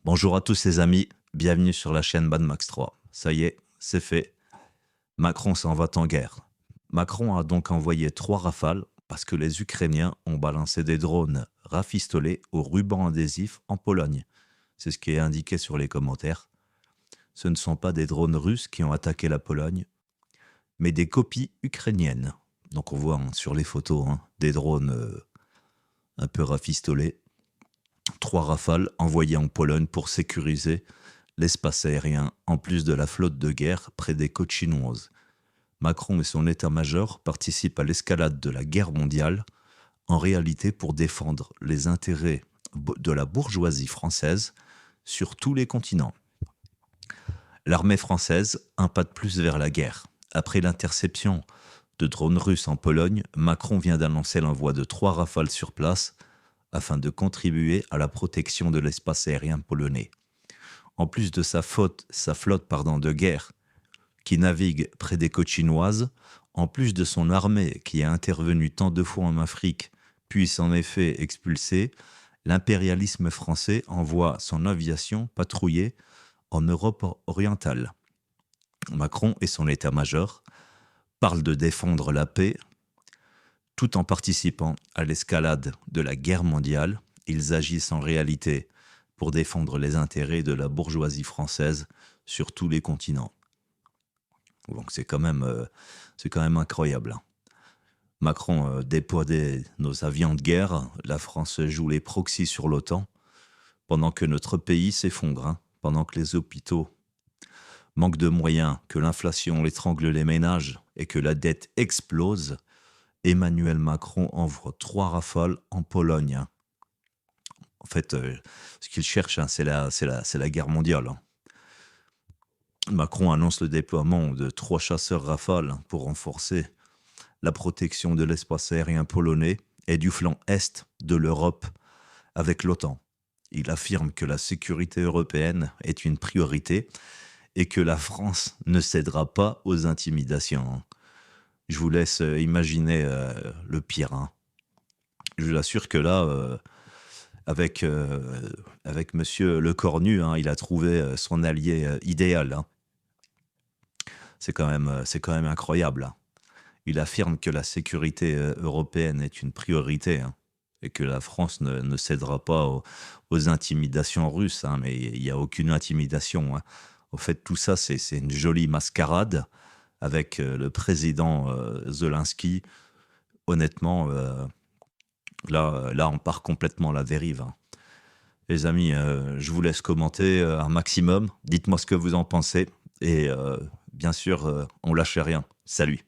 Bonjour à tous les amis, bienvenue sur la chaîne Mad Max 3. Ça y est, c'est fait. Macron s'en va en guerre. Macron a donc envoyé 3 rafales parce que les Ukrainiens ont balancé des drones rafistolés au ruban adhésif en Pologne. C'est ce qui est indiqué sur les commentaires. Ce ne sont pas des drones russes qui ont attaqué la Pologne, mais des copies ukrainiennes. Donc on voit sur les photos des drones un peu rafistolés. 3 rafales envoyées en Pologne pour sécuriser l'espace aérien, en plus de la flotte de guerre près des côtes chinoises. Macron et son état-major participent à l'escalade de la guerre mondiale, en réalité pour défendre les intérêts de la bourgeoisie française sur tous les continents. L'armée française, un pas de plus vers la guerre. Après l'interception de drones russes en Pologne, Macron vient d'annoncer l'envoi de 3 rafales sur place afin de contribuer à la protection de l'espace aérien polonais. En plus de sa flotte de guerre qui navigue près des côtes chinoises, en plus de son armée qui est intervenue tant de fois en Afrique, puis en effet expulsée, l'impérialisme français envoie son aviation patrouiller en Europe orientale. Macron et son état-major parlent de défendre la paix tout en participant à l'escalade de la guerre mondiale. Ils agissent en réalité pour défendre les intérêts de la bourgeoisie française sur tous les continents. Donc c'est quand même incroyable. Macron déploie nos avions de guerre, la France joue les proxys sur l'OTAN, pendant que notre pays s'effondre, pendant que les hôpitaux manquent de moyens, que l'inflation étrangle les ménages et que la dette explose. Emmanuel Macron envoie 3 rafales en Pologne. En fait, ce qu'il cherche, c'est la guerre mondiale. Macron annonce le déploiement de 3 chasseurs Rafale pour renforcer la protection de l'espace aérien polonais et du flanc est de l'Europe avec l'OTAN. Il affirme que la sécurité européenne est une priorité et que la France ne cédera pas aux intimidations. Je vous laisse imaginer le pire. Je vous assure que là, avec monsieur Lecornu, il a trouvé son allié idéal. C'est quand même incroyable. Il affirme que la sécurité européenne est une priorité et que la France ne cédera pas aux intimidations russes. Mais il n'y a aucune intimidation. Au fait, tout ça, c'est une jolie mascarade avec le président Zelensky. Honnêtement, là, on part complètement à la dérive. Les amis, je vous laisse commenter un maximum. Dites-moi ce que vous en pensez. Et bien sûr, on lâche rien. Salut.